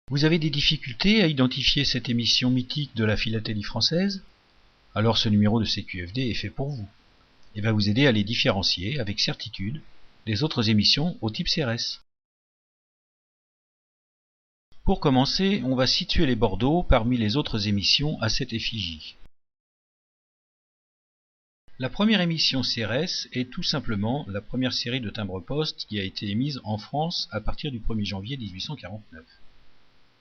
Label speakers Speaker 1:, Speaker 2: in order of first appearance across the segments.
Speaker 1: Vous avez des difficultés à identifier cette émission mythique de la philatélie française? Alors ce numéro de CQFD est fait pour vous. Et va vous aider à les différencier avec certitude des autres émissions au type CRS. Pour commencer, on va situer les Bordeaux parmi les autres émissions à cette effigie. La première émission CRS est tout simplement la première série de timbres-poste qui a été émise en France à partir du 1er janvier 1849.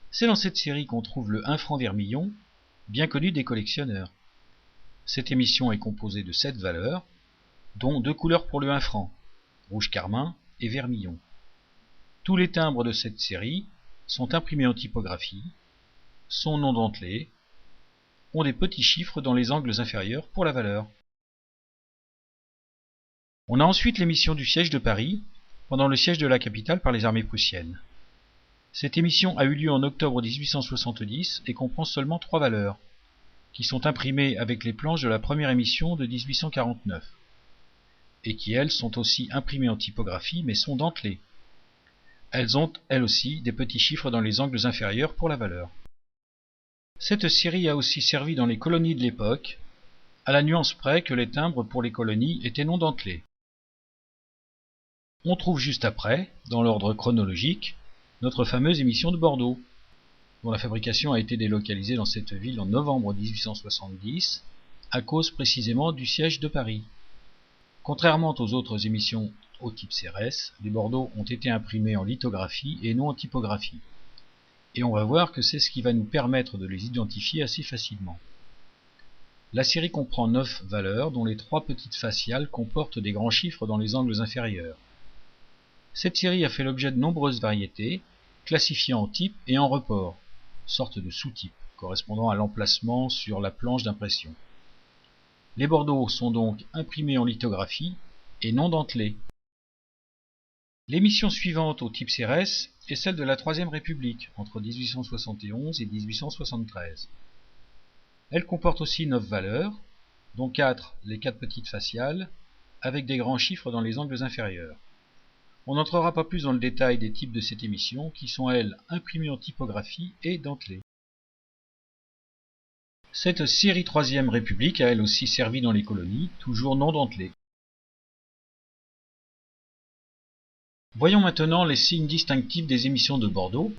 Speaker 1: C'est dans cette série qu'on trouve le 1 franc vermillon, bien connu des collectionneurs. Cette émission est composée de 7 valeurs, dont 2 couleurs pour le 1 franc, rouge carmin et vermillon. Tous les timbres de cette série sont imprimés en typographie, sont non dentelés, ont des petits chiffres dans les angles inférieurs pour la valeur. On a ensuite l'émission du siège de Paris, pendant le siège de la capitale par les armées prussiennes. Cette émission a eu lieu en octobre 1870 et comprend seulement 3 valeurs, qui sont imprimées avec les planches de la première émission de 1849, et qui elles sont aussi imprimées en typographie mais sont dentelées. Elles ont, elles aussi, des petits chiffres dans les angles inférieurs pour la valeur. Cette série a aussi servi dans les colonies de l'époque, à la nuance près que les timbres pour les colonies étaient non dentelés. On trouve juste après, dans l'ordre chronologique, notre fameuse émission de Bordeaux, dont la fabrication a été délocalisée dans cette ville en novembre 1870, à cause précisément du siège de Paris. Contrairement aux autres émissions au type CRS, les Bordeaux ont été imprimés en lithographie et non en typographie. Et on va voir que c'est ce qui va nous permettre de les identifier assez facilement. La série comprend 9 valeurs, dont les 3 petites faciales comportent des grands chiffres dans les angles inférieurs. Cette série a fait l'objet de nombreuses variétés, classifiées en type et en report, sorte de sous-type, correspondant à l'emplacement sur la planche d'impression. Les Bordeaux sont donc imprimés en lithographie et non dentelés. L'émission suivante au type CRS est celle de la Troisième République, entre 1871 et 1873. Elle comporte aussi 9 valeurs, dont 4, les 4 petites faciales, avec des grands chiffres dans les angles inférieurs. On n'entrera pas plus dans le détail des types de cette émission, qui sont elles imprimées en typographie et dentelées. Cette série Troisième République a elle aussi servi dans les colonies, toujours non dentelées. Voyons maintenant les signes distinctifs des émissions de Bordeaux.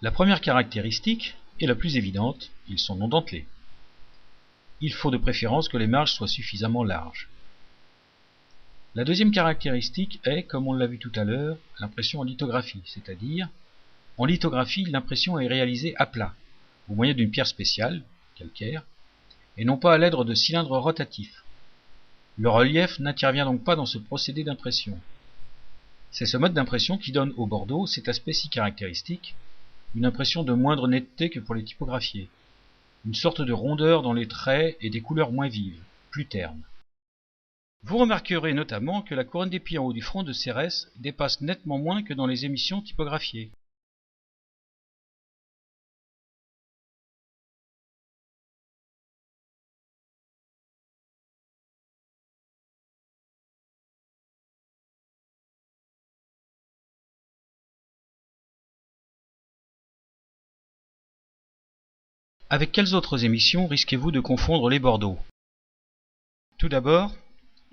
Speaker 1: La première caractéristique est la plus évidente, ils sont non dentelés. Il faut de préférence que les marges soient suffisamment larges. La deuxième caractéristique est, comme on l'a vu tout à l'heure, l'impression en lithographie, c'est-à-dire, en lithographie, l'impression est réalisée à plat, au moyen d'une pierre spéciale, calcaire, et non pas à l'aide de cylindres rotatifs. Le relief n'intervient donc pas dans ce procédé d'impression. C'est ce mode d'impression qui donne au Bordeaux cet aspect si caractéristique, une impression de moindre netteté que pour les typographiés, une sorte de rondeur dans les traits et des couleurs moins vives, plus ternes. Vous remarquerez notamment que la couronne d'épis en haut du front de CRS dépasse nettement moins que dans les émissions typographiées. Avec quelles autres émissions risquez-vous de confondre les Bordeaux? Tout d'abord,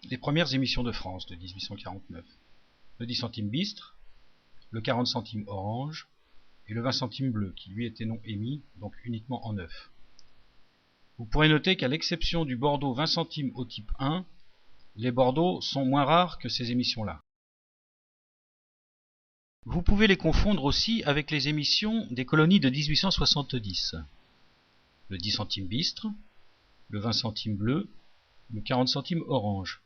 Speaker 1: les premières émissions de France de 1849. Le 10 centimes bistre, le 40 centimes orange et le 20 centimes bleu, qui lui était non émis, donc uniquement en neuf. Vous pourrez noter qu'à l'exception du Bordeaux 20 centimes au type 1, les Bordeaux sont moins rares que ces émissions-là. Vous pouvez les confondre aussi avec les émissions des colonies de 1870. Le 10 centimes bistre, le 20 centimes bleu, le 40 centimes orange.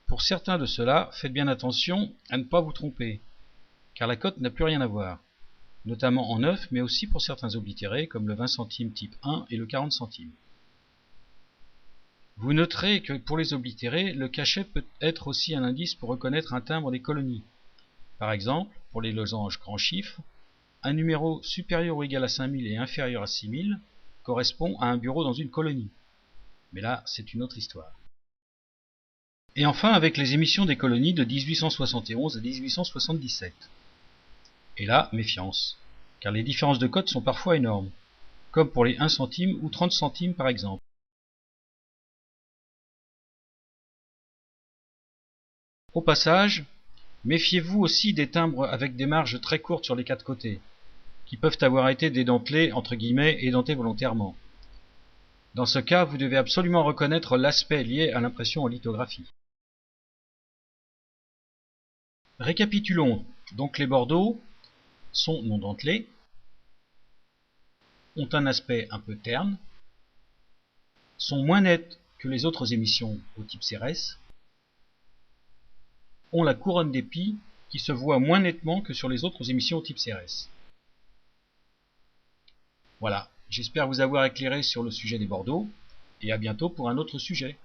Speaker 1: Pour certains de ceux-là, faites bien attention à ne pas vous tromper, car la cote n'a plus rien à voir, notamment en neuf, mais aussi pour certains oblitérés comme le 20 centimes type 1 et le 40 centimes. Vous noterez que pour les oblitérés, le cachet peut être aussi un indice pour reconnaître un timbre des colonies. Par exemple, pour les losanges grands chiffres, un numéro supérieur ou égal à 5000 et inférieur à 6000 correspond à un bureau dans une colonie. Mais là, c'est une autre histoire. Et enfin, avec les émissions des colonies de 1871 à 1877. Et là, méfiance. car les différences de code sont parfois énormes, comme pour les 1 centime ou 30 centimes par exemple. Au passage, méfiez-vous aussi des timbres avec des marges très courtes sur les 4 côtés, qui peuvent avoir été dédentelés entre guillemets édentés volontairement. Dans ce cas, vous devez absolument reconnaître l'aspect lié à l'impression en lithographie. Récapitulons, donc les bordeaux sont non dentelés, ont un aspect un peu terne, sont moins nets que les autres émissions au type CRS, ont la couronne d'épi qui se voit moins nettement que sur les autres émissions au type CRS. Voilà, j'espère vous avoir éclairé sur le sujet des bordeaux, et à bientôt pour un autre sujet.